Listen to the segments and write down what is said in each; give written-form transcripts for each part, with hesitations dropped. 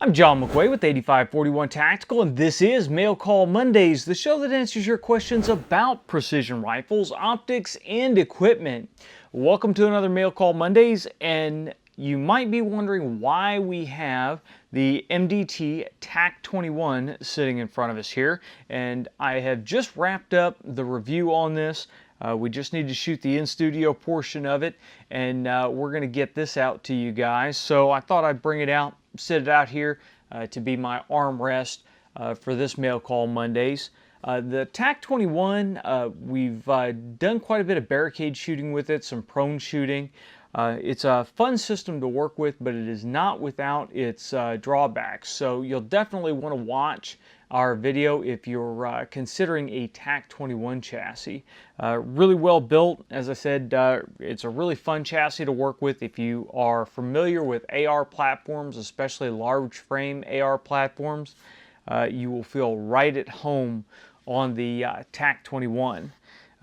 I'm John McQuay with 8541 Tactical, and this is Mail Call Mondays, the show that answers your questions about precision rifles, optics, and equipment. Welcome to another Mail Call Mondays, and you might be wondering why we have the MDT TAC-21 sitting in front of us here, and I have just wrapped up the review on this. We just need to shoot the in-studio portion of it, and we're going to get this out to you guys. So I thought I'd bring it out, sit it out here to be my armrest for this Mail Call Mondays. The TAC-21, we've done quite a bit of barricade shooting with it, some prone shooting. It's a fun system to work with, but it is not without its drawbacks. So you'll definitely want to watch our video if you're considering a TAC-21 chassis. Really well built. As I said, it's a really fun chassis to work with if you are familiar with AR platforms, especially large frame AR platforms. You will feel right at home on the TAC-21.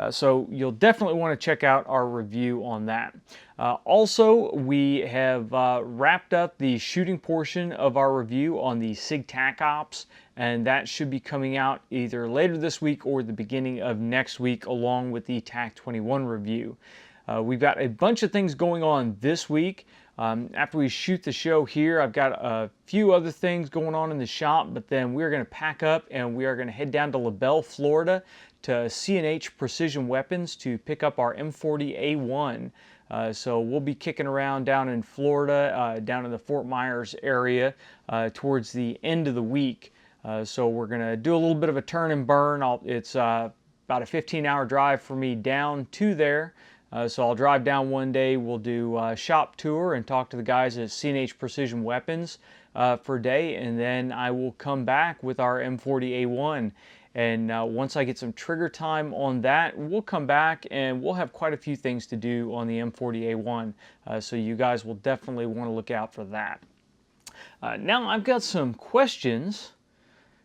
So you'll definitely want to check out our review on that. Also, we have wrapped up the shooting portion of our review on the SIG TAC Ops, and that should be coming out either later this week or the beginning of next week, along with the TAC-21 review. We've got a bunch of things going on this week. After we shoot the show here, I've got a few other things going on in the shop, but then we're going to pack up and we are going to head down to LaBelle, Florida to C&H Precision Weapons to pick up our M40A1. So we'll be kicking around down in Florida, down in the Fort Myers area towards the end of the week. So we're going to do a little bit of a turn and burn. It's about a 15-hour drive for me down to there. So I'll drive down one day, we'll do a shop tour and talk to the guys at C&H Precision Weapons for a day, and then I will come back with our M40A1. And once I get some trigger time on that, we'll come back and we'll have quite a few things to do on the M40A1. So you guys will definitely want to look out for that. Now I've got some questions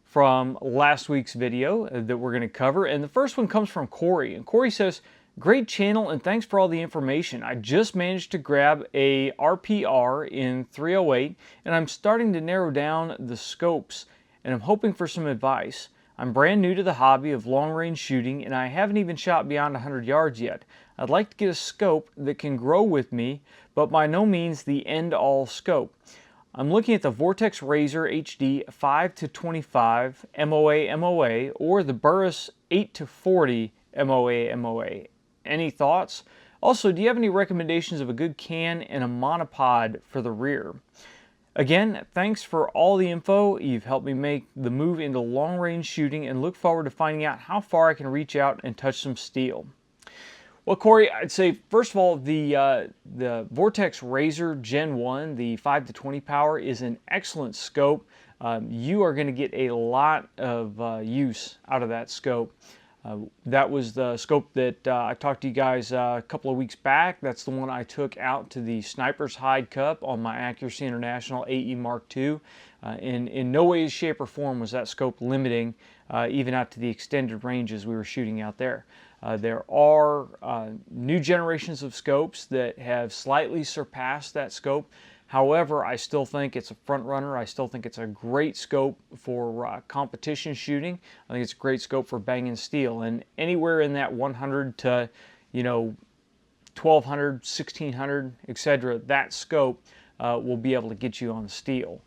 from last week's video that we're going to cover. And the first one comes from Corey. And Corey says, "Great channel and thanks for all the information. I just managed to grab a RPR in 308 and I'm starting to narrow down the scopes and I'm hoping for some advice. I'm brand new to the hobby of long-range shooting and I haven't even shot beyond 100 yards yet. I'd like to get a scope that can grow with me, but by no means the end-all scope. I'm looking at the Vortex Razor HD 5-25 MOA or the Burris 8-40 MOA. Any thoughts? Also, do you have any recommendations of a good can and a monopod for the rear? Again, thanks for all the info. You've helped me make the move into long-range shooting and look forward to finding out how far I can reach out and touch some steel." Well, Corey, I'd say, first of all, the Vortex Razor Gen 1, the 5-20 power, is an excellent scope. You are going to get a lot of use out of that scope. That was the scope that I talked to you guys a couple of weeks back. That's the one I took out to the Sniper's Hide Cup on my Accuracy International AE Mark II. In no way, shape, or form was that scope limiting even out to the extended ranges we were shooting out there. There are new generations of scopes that have slightly surpassed that scope. However, I still think it's a front runner. I still think it's a great scope for competition shooting. I think it's a great scope for banging steel. And anywhere in that 100 to, 1200, 1600, etc., that scope will be able to get you on steel.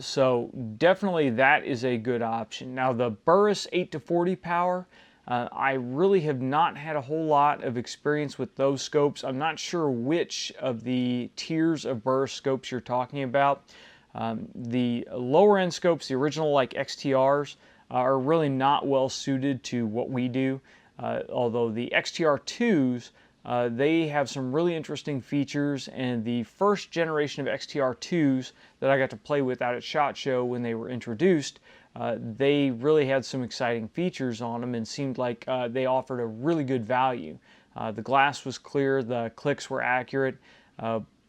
So definitely that is a good option. Now the Burris 8-40 power, I really have not had a whole lot of experience with those scopes. I'm not sure which of the tiers of Burris scopes you're talking about. The lower end scopes, the original like XTRs, are really not well suited to what we do. Although the XTR2s, they have some really interesting features, and the first generation of XTR2s that I got to play with out at SHOT Show when they were introduced, they really had some exciting features on them and seemed like they offered a really good value. The glass was clear, the clicks were accurate,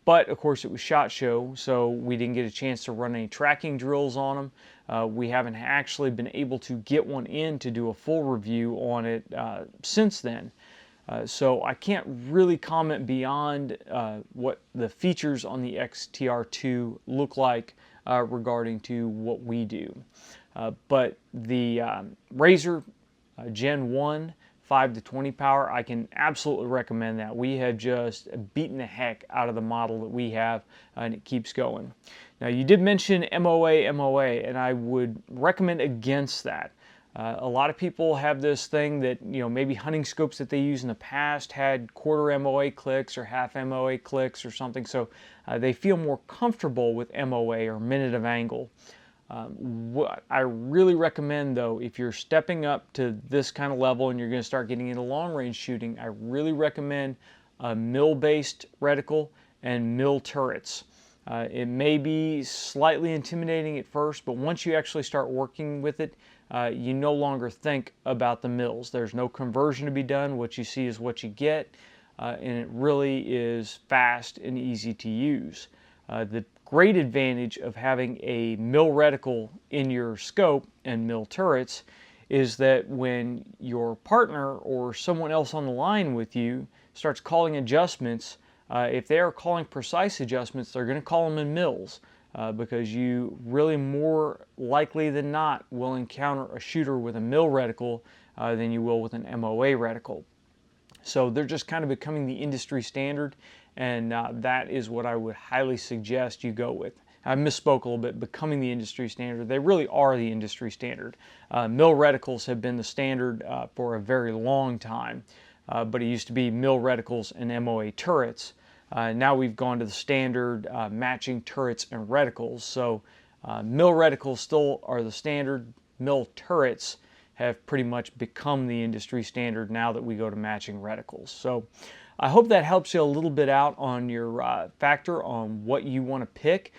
but of course it was SHOT Show, so we didn't get a chance to run any tracking drills on them. We haven't actually been able to get one in to do a full review on it since then. So I can't really comment beyond what the features on the XTR2 look like regarding to what we do. But the Razor Gen 1 5 to 20 power, I can absolutely recommend that. We have just beaten the heck out of the model that we have, and it keeps going. Now, you did mention MOA, and I would recommend against that. A lot of people have this thing that, maybe hunting scopes that they used in the past had quarter MOA clicks or half MOA clicks or something, so they feel more comfortable with MOA, or minute of angle. What I really recommend, though, if you're stepping up to this kind of level and you're going to start getting into long-range shooting, I really recommend a mill-based reticle and mill turrets. It may be slightly intimidating at first, but once you actually start working with it, you no longer think about the mills. There's no conversion to be done. What you see is what you get, and it really is fast and easy to use. The great advantage of having a mill reticle in your scope and mill turrets is that when your partner or someone else on the line with you starts calling adjustments, if they are calling precise adjustments, they're going to call them in mills, because you really more likely than not will encounter a shooter with a mill reticle than you will with an MOA reticle. So they're just kind of becoming the industry standard, and that is what I would highly suggest you go with. I misspoke a little bit, becoming the industry standard. They really are the industry standard. Mill reticles have been the standard for a very long time, but it used to be mill reticles and MOA turrets. Now we've gone to the standard matching turrets and reticles. So mill reticles still are the standard. Mill turrets have pretty much become the industry standard now that we go to matching reticles. So I hope that helps you a little bit out on your factor on what you want to pick.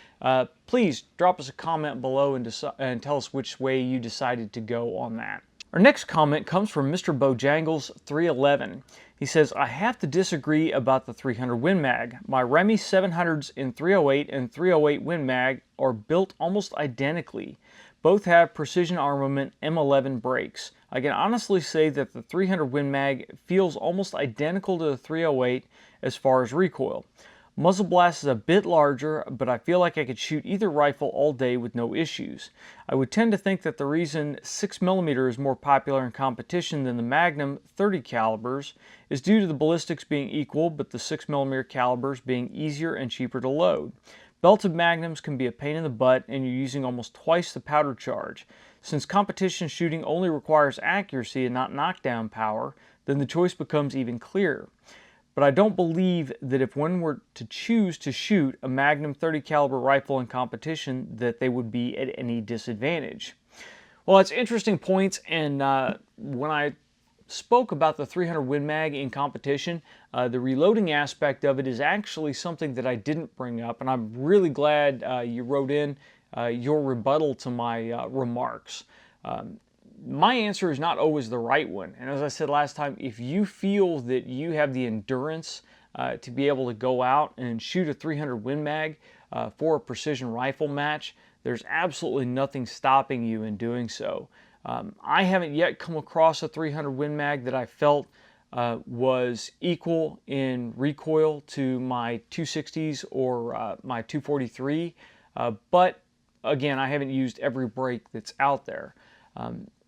Please drop us a comment below and tell us which way you decided to go on that. Our next comment comes from Mr. Bojangles 311. He says, I have to disagree about the 300 Win Mag. My Remy 700s in 308 and 308 Win Mag are built almost identically. Both have precision armament M11 brakes. I can honestly say that the 300 Win Mag feels almost identical to the 308 as far as recoil. Muzzle blast is a bit larger, but I feel like I could shoot either rifle all day with no issues. I would tend to think that the reason 6mm is more popular in competition than the Magnum 30 calibers is due to the ballistics being equal, but the 6mm calibers being easier and cheaper to load. Belted Magnums can be a pain in the butt, and you're using almost twice the powder charge. Since competition shooting only requires accuracy and not knockdown power, then the choice becomes even clearer. But I don't believe that if one were to choose to shoot a Magnum 30 caliber rifle in competition, that they would be at any disadvantage. Well, that's interesting points, and when I spoke about the 300 Win Mag in competition, the reloading aspect of it is actually something that I didn't bring up, and I'm really glad you wrote in your rebuttal to my remarks. My answer is not always the right one, and as I said last time, if you feel that you have the endurance to be able to go out and shoot a 300 Win Mag for a precision rifle match, there's absolutely nothing stopping you in doing so. I haven't yet come across a 300 Win Mag that I felt was equal in recoil to my 260s or my 243, but again, I haven't used every brake that's out there.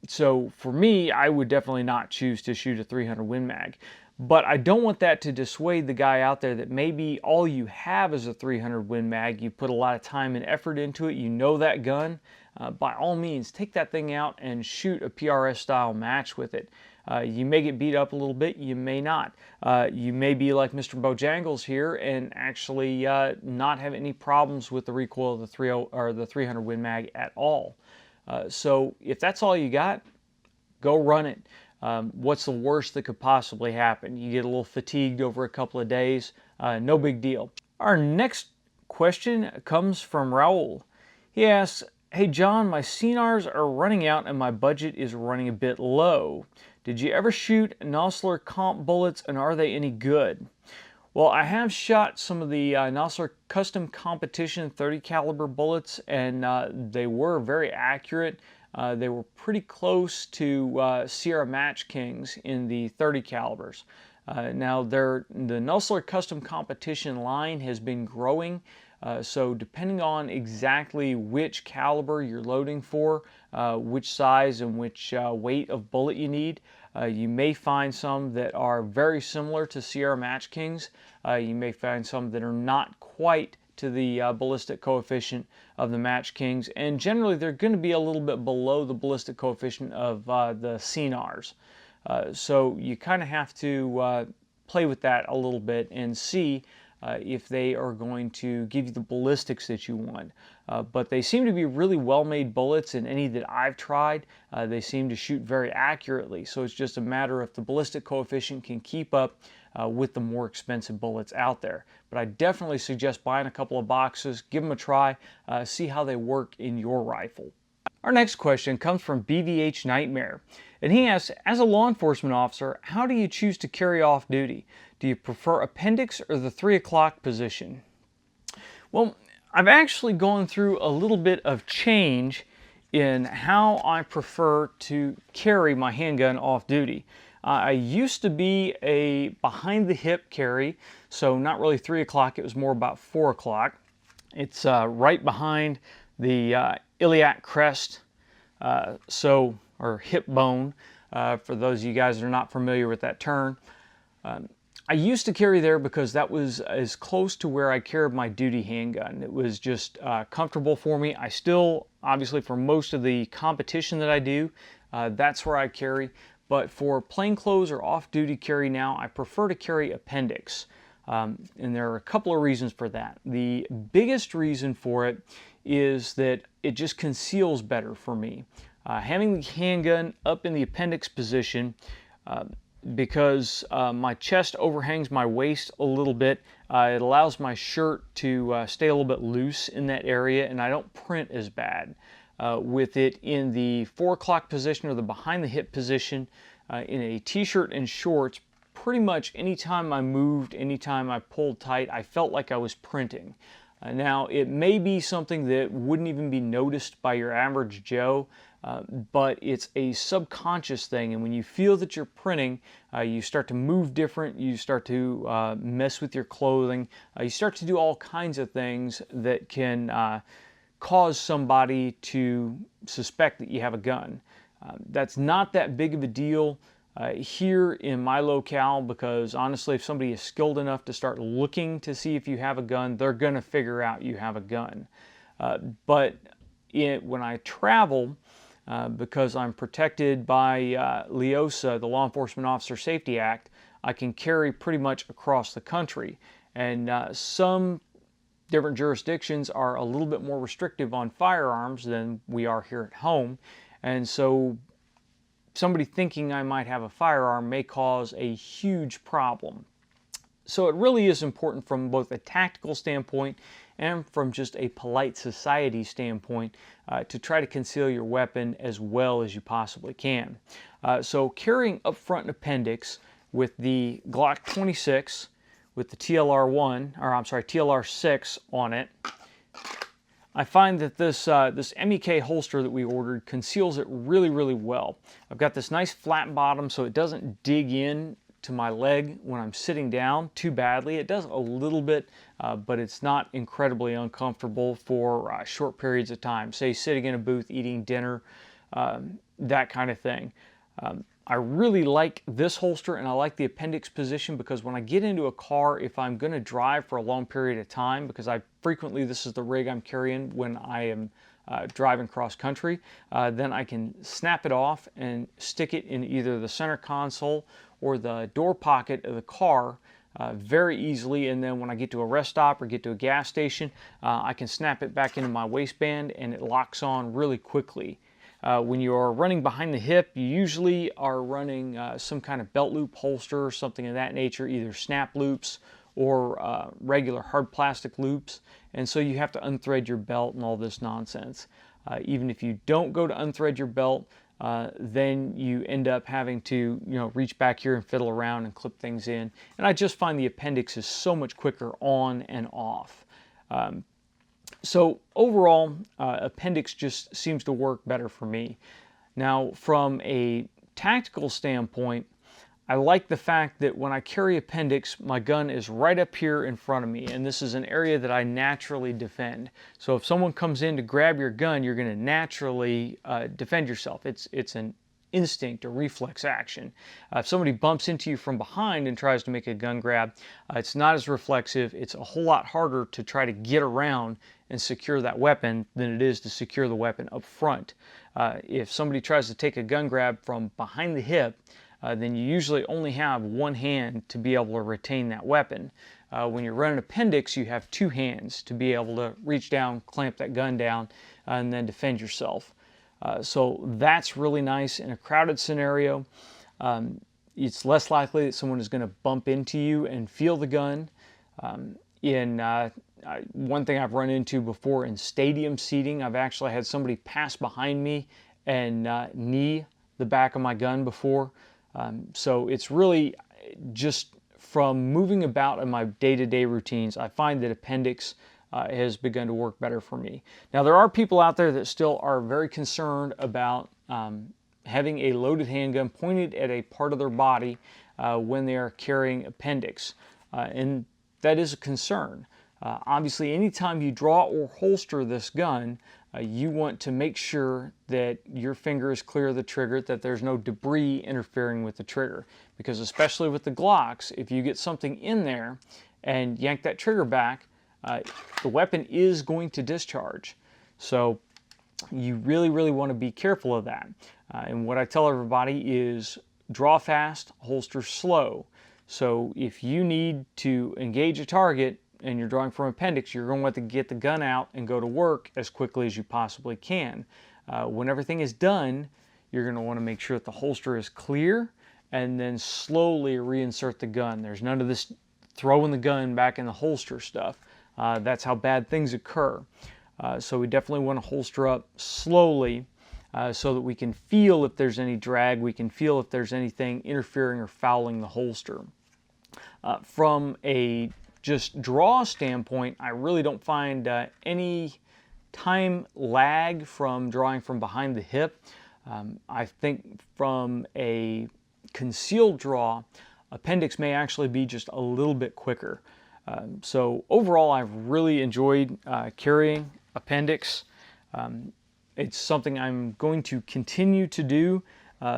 So for me, I would definitely not choose to shoot a 300 Win Mag. But I don't want that to dissuade the guy out there that maybe all you have is a 300 Win Mag. You put a lot of time and effort into it. You know that gun. By all means, take that thing out and shoot a PRS style match with it. You may get beat up a little bit. You may not. You may be like Mr. Bojangles here and actually not have any problems with the recoil of the 300 Win Mag at all. So if that's all you got, go run it. What's the worst that could possibly happen? You get a little fatigued over a couple of days, no big deal. Our next question comes from Raul. He asks, hey John, my CNRs are running out and my budget is running a bit low. Did you ever shoot Nosler comp bullets and are they any good? Well, I have shot some of the Nosler custom competition 30 caliber bullets, and they were very accurate. They were pretty close to Sierra Match Kings in the 30 calibers. Now, the Nosler custom competition line has been growing So depending on exactly which caliber you're loading for, which size and which weight of bullet you need, you may find some that are very similar to Sierra Match Kings. You may find some that are not quite to the ballistic coefficient of the Match Kings, and generally they're going to be a little bit below the ballistic coefficient of the CNRs. So you kind of have to play with that a little bit and see if they are going to give you the ballistics that you want. But they seem to be really well-made bullets, and any that I've tried, they seem to shoot very accurately. So it's just a matter if the ballistic coefficient can keep up with the more expensive bullets out there. But I definitely suggest buying a couple of boxes, give them a try, see how they work in your rifle. Our next question comes from BVH Nightmare, and he asks, as a law enforcement officer, how do you choose to carry off duty? Do you prefer appendix or the 3 o'clock position? Well, I've actually gone through a little bit of change in how I prefer to carry my handgun off duty. I used to be a behind the hip carry, so not really 3 o'clock, it was more about 4 o'clock. It's right behind the iliac crest, or hip bone, for those of you guys that are not familiar with that term. I used to carry there because that was as close to where I carried my duty handgun. It was just comfortable for me. I still, obviously for most of the competition that I do, that's where I carry. But for plainclothes or off-duty carry now, I prefer to carry appendix. And there are a couple of reasons for that. The biggest reason for it is that it just conceals better for me. Having the handgun up in the appendix position, because my chest overhangs my waist a little bit, it allows my shirt to stay a little bit loose in that area, and I don't print as bad. With it in the 4 o'clock position or the behind the hip position, in a t-shirt and shorts, pretty much anytime I moved, anytime I pulled tight, I felt like I was printing. Now, it may be something that wouldn't even be noticed by your average Joe, but it's a subconscious thing, and when you feel that you're printing, you start to move different, you start to mess with your clothing, you start to do all kinds of things that can cause somebody to suspect that you have a gun. That's not that big of a deal here in my locale, because honestly, if somebody is skilled enough to start looking to see if you have a gun, they're going to figure out you have a gun. But when I travel, because I'm protected by LEOSA, the Law Enforcement Officer Safety Act, I can carry pretty much across the country. And some different jurisdictions are a little bit more restrictive on firearms than we are here at home. And so somebody thinking I might have a firearm may cause a huge problem. So it really is important from both a tactical standpoint and from just a polite society standpoint to try to conceal your weapon as well as you possibly can. So carrying up front an appendix with the Glock 26 with the TLR 6 on it, I find that this MEK holster that we ordered conceals it really, really well. I've got this nice flat bottom so it doesn't dig in to my leg when I'm sitting down too badly. It does a little bit, but it's not incredibly uncomfortable for short periods of time. Say sitting in a booth, eating dinner, that kind of thing. I really like this holster, and I like the appendix position because when I get into a car, if I'm going to drive for a long period of time, because this is the rig I'm carrying when I am driving cross country, then I can snap it off and stick it in either the center console or the door pocket of the car very easily, and then when I get to a rest stop or get to a gas station, I can snap it back into my waistband and it locks on really quickly. When you're running behind the hip, you usually are running some kind of belt loop holster or something of that nature, either snap loops or regular hard plastic loops, and so you have to unthread your belt and all this nonsense. Even if you don't go to unthread your belt, then you end up having to reach back here and fiddle around and clip things in, and I just find the appendix is so much quicker on and off. So overall, appendix just seems to work better for me. Now, from a tactical standpoint, I like the fact that when I carry Appendix, my gun is right up here in front of me, and this is an area that I naturally defend. So if someone comes in to grab your gun, you're going to naturally defend yourself. It's an instinct or reflex action. If somebody bumps into you from behind and tries to make a gun grab, it's not as reflexive. It's a whole lot harder to try to get around and secure that weapon than it is to secure the weapon up front. If somebody tries to take a gun grab from behind the hip, then you usually only have one hand to be able to retain that weapon. When you're running Appendix, you have two hands to be able to reach down, clamp that gun down, and then defend yourself. So that's really nice in a crowded scenario. It's less likely that someone is going to bump into you and feel the gun. One thing I've run into before in stadium seating, I've actually had somebody pass behind me and knee the back of my gun before. So it's really just from moving about in my day-to-day routines, I find that Appendix has begun to work better for me. Now, there are people out there that still are very concerned about having a loaded handgun pointed at a part of their body when they are carrying Appendix, and that is a concern. Obviously, anytime you draw or holster this gun, you want to make sure that your finger is clear of the trigger, that there's no debris interfering with the trigger. Because especially with the Glocks, if you get something in there and yank that trigger back, the weapon is going to discharge. So you really, really want to be careful of that. And what I tell everybody is draw fast, holster slow. So if you need to engage a target and you're drawing from Appendix, you're going to want to get the gun out and go to work as quickly as you possibly can. When everything is done, you're going to want to make sure that the holster is clear and then slowly reinsert the gun. There's none of this throwing the gun back in the holster stuff. That's how bad things occur. So we definitely want to holster up slowly so that we can feel if there's any drag, we can feel if there's anything interfering or fouling the holster. From a just draw standpoint, I really don't find any time lag from drawing from behind the hip. I think from a concealed draw, Appendix may actually be just a little bit quicker. So overall, I've really enjoyed carrying Appendix. It's something I'm going to continue to do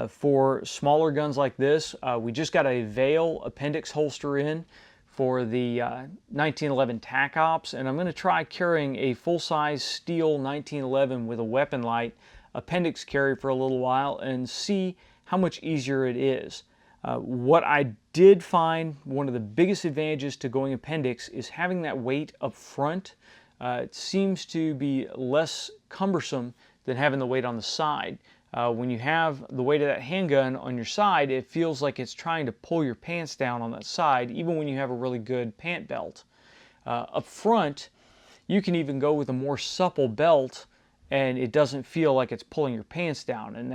for smaller guns like this. We just got a Vail Appendix holster in for the 1911 TAC Ops, and I'm going to try carrying a full-size steel 1911 with a weapon light Appendix carry for a little while and see how much easier it is. What I did find one of the biggest advantages to going Appendix is having that weight up front. It seems to be less cumbersome than having the weight on the side. When you have the weight of that handgun on your side, it feels like it's trying to pull your pants down on that side, even when you have a really good pant belt. Up front, you can even go with a more supple belt and it doesn't feel like it's pulling your pants down. And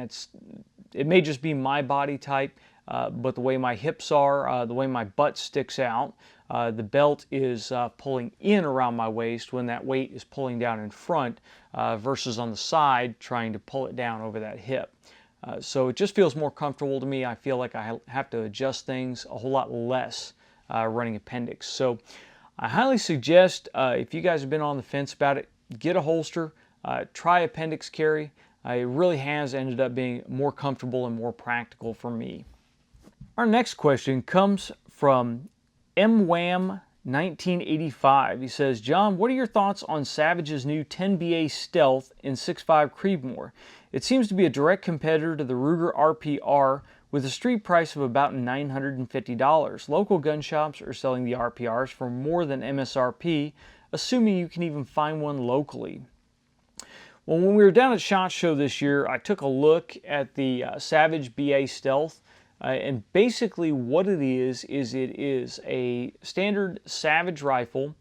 it may just be my body type, but the way my hips are, the way my butt sticks out, the belt is pulling in around my waist when that weight is pulling down in front versus on the side trying to pull it down over that hip. So it just feels more comfortable to me. I feel like I have to adjust things a whole lot less running Appendix. So I highly suggest if you guys have been on the fence about it, get a holster, try Appendix carry. It really has ended up being more comfortable and more practical for me. Our next question comes from MWAM 1985. He says, John, what are your thoughts on Savage's new 10BA Stealth in 6.5 Creedmoor? It seems to be a direct competitor to the Ruger RPR with a street price of about $950. Local gun shops are selling the RPRs for more than MSRP, assuming you can even find one locally. Well, when we were down at SHOT Show this year, I took a look at the Savage BA Stealth. And basically what it is a standard Savage rifle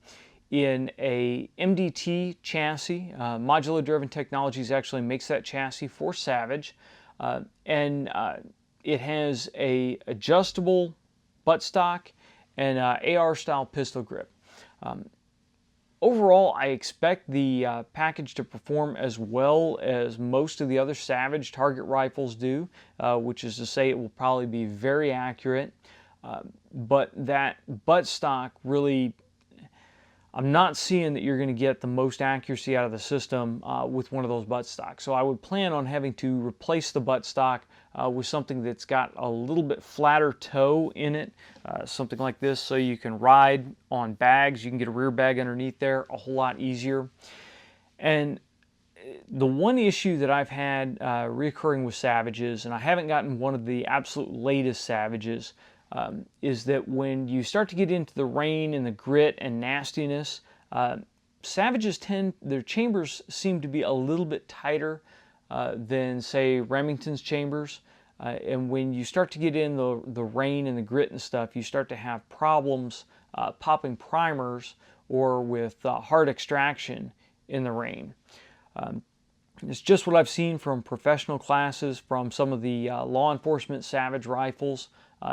in a MDT chassis. Modular Driven Technologies actually makes that chassis for Savage. And it has a adjustable buttstock and AR-style pistol grip. Overall, I expect the package to perform as well as most of the other Savage target rifles do, which is to say it will probably be very accurate. But that buttstock really, I'm not seeing that you're going to get the most accuracy out of the system with one of those buttstocks. So I would plan on having to replace the buttstock with something that's got a little bit flatter toe in it, something like this, so you can ride on bags. You can get a rear bag underneath there a whole lot easier. And the one issue that I've had reoccurring with Savages, and I haven't gotten one of the absolute latest Savages, is that when you start to get into the rain and the grit and nastiness, Savages their chambers seem to be a little bit tighter than, say, Remington's chambers. And when you start to get in the rain and the grit and stuff, you start to have problems popping primers or with hard extraction in the rain. It's just what I've seen from professional classes, from some of the law enforcement Savage rifles.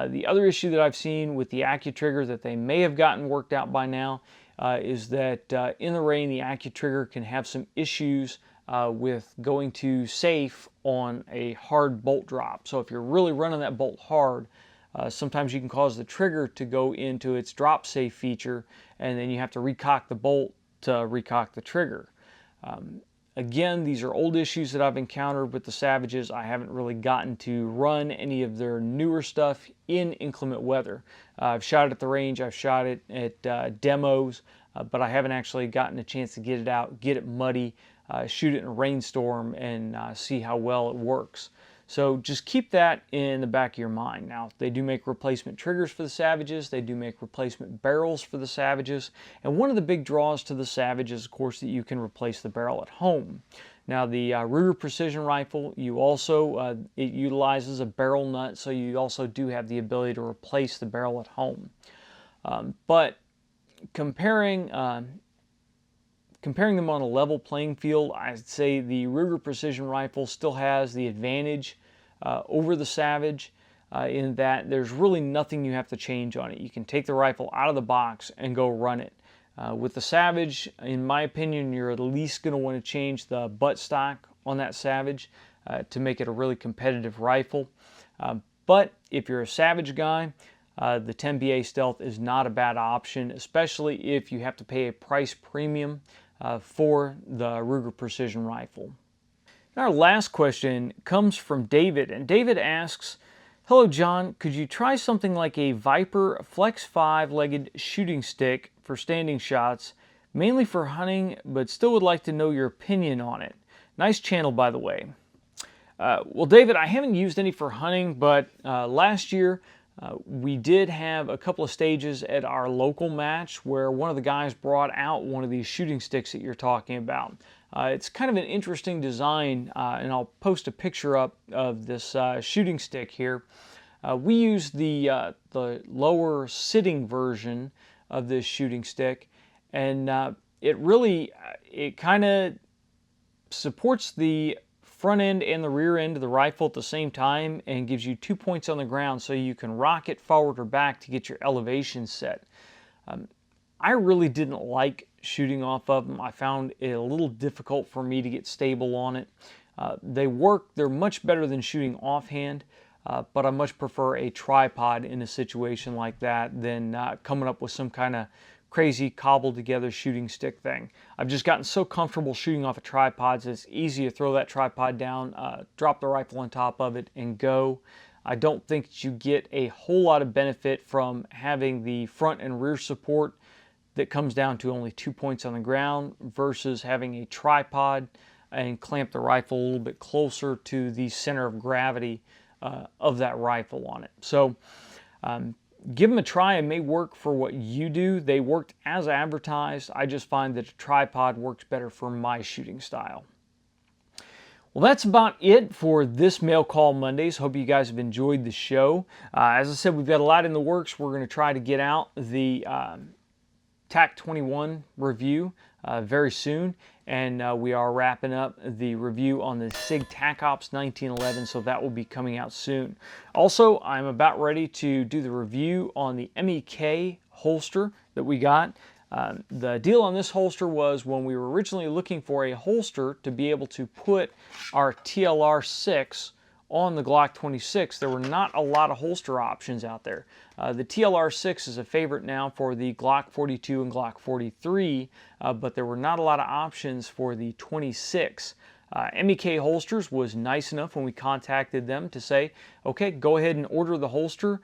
The other issue that I've seen with the AccuTrigger that they may have gotten worked out by now is that in the rain the AccuTrigger can have some issues with going to safe on a hard bolt drop. So if you're really running that bolt hard, sometimes you can cause the trigger to go into its drop safe feature, and then you have to recock the bolt to recock the trigger. Again, these are old issues that I've encountered with the Savages. I haven't really gotten to run any of their newer stuff in inclement weather. I've shot it at the range, I've shot it at demos, but I haven't actually gotten a chance to get it out, get it muddy, shoot it in a rainstorm, and see how well it works. So just keep that in the back of your mind. Now, they do make replacement triggers for the Savages. They do make replacement barrels for the Savages. And one of the big draws to the Savage is, of course, that you can replace the barrel at home. Now, the Ruger Precision Rifle, it utilizes a barrel nut, so you also do have the ability to replace the barrel at home. But comparing them on a level playing field, I'd say the Ruger Precision Rifle still has the advantage over the Savage in that there's really nothing you have to change on it. You can take the rifle out of the box and go run it. With the Savage, in my opinion, you're at least going to want to change the buttstock on that Savage to make it a really competitive rifle. But if you're a Savage guy, the 10BA Stealth is not a bad option, especially if you have to pay a price premium for the Ruger Precision Rifle. Our last question comes from David, and David asks, "Hello John, could you try something like a Viper Flex 5-legged shooting stick for standing shots, mainly for hunting, but still would like to know your opinion on it. Nice channel, by the way." Well, David, I haven't used any for hunting, but last year we did have a couple of stages at our local match where one of the guys brought out one of these shooting sticks that you're talking about. It's kind of an interesting design, and I'll post a picture up of this shooting stick here. We used the lower sitting version of this shooting stick, and it kind of supports the front end and the rear end of the rifle at the same time and gives you 2 points on the ground so you can rock it forward or back to get your elevation set. I really didn't like shooting off of them. I found it a little difficult for me to get stable on it. They're much better than shooting offhand, but I much prefer a tripod in a situation like that than coming up with some kind of crazy cobbled together shooting stick thing. I've just gotten so comfortable shooting off of tripods, it's easy to throw that tripod down, drop the rifle on top of it, and go. I don't think that you get a whole lot of benefit from having the front and rear support that comes down to only 2 points on the ground versus having a tripod and clamp the rifle a little bit closer to the center of gravity of that rifle on it. So give them a try. It may work for what you do. They worked as advertised. I just find that a tripod works better for my shooting style. Well, that's about it for this Mail Call Mondays. Hope you guys have enjoyed the show. As I said, we've got a lot in the works. We're going to try to get out the TAC 21 review very soon, and we are wrapping up the review on the SIG TAC Ops 1911, so that will be coming out soon. Also, I'm about ready to do the review on the MEK holster that we got. The deal on this holster was when we were originally looking for a holster to be able to put our TLR-6 on the Glock 26, there were not a lot of holster options out there. The TLR-6 is a favorite now for the Glock 42 and Glock 43, but there were not a lot of options for the 26. MEK Holsters was nice enough when we contacted them to say, okay, go ahead and order the holster.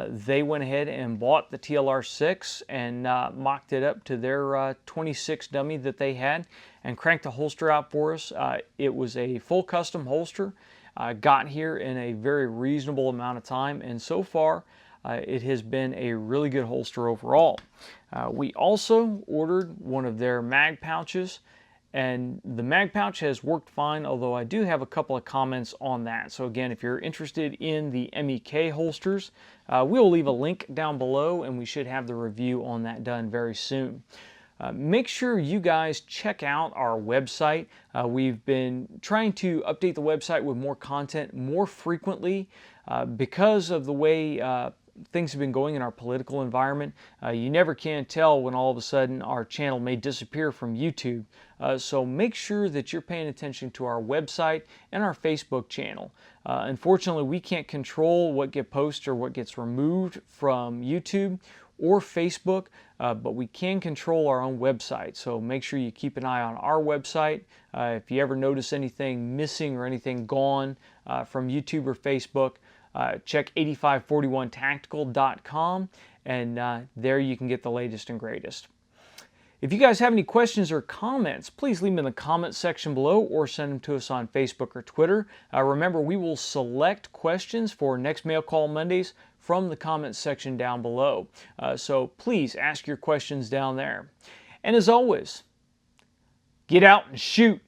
They went ahead and bought the TLR-6 and mocked it up to their 26 dummy that they had and cranked the holster out for us. It was a full custom holster. Got here in a very reasonable amount of time, and so far it has been a really good holster overall. We also ordered one of their mag pouches, and the mag pouch has worked fine, although I do have a couple of comments on that. So again, if you're interested in the MEK holsters, we'll leave a link down below, and we should have the review on that done very soon. Make sure you guys check out our website. We've been trying to update the website with more content more frequently because of the way things have been going in our political environment. You never can tell when all of a sudden our channel may disappear from YouTube. So make sure that you're paying attention to our website and our Facebook channel. Unfortunately, we can't control what gets posted or what gets removed from YouTube or Facebook, but we can control our own website. So make sure you keep an eye on our website. If you ever notice anything missing or anything gone from YouTube or Facebook, check 8541tactical.com, and there you can get the latest and greatest. If you guys have any questions or comments, please leave them in the comment section below or send them to us on Facebook or Twitter. Remember, we will select questions for next Mail Call Mondays from the comments section down below. So please ask your questions down there. And as always, get out and shoot.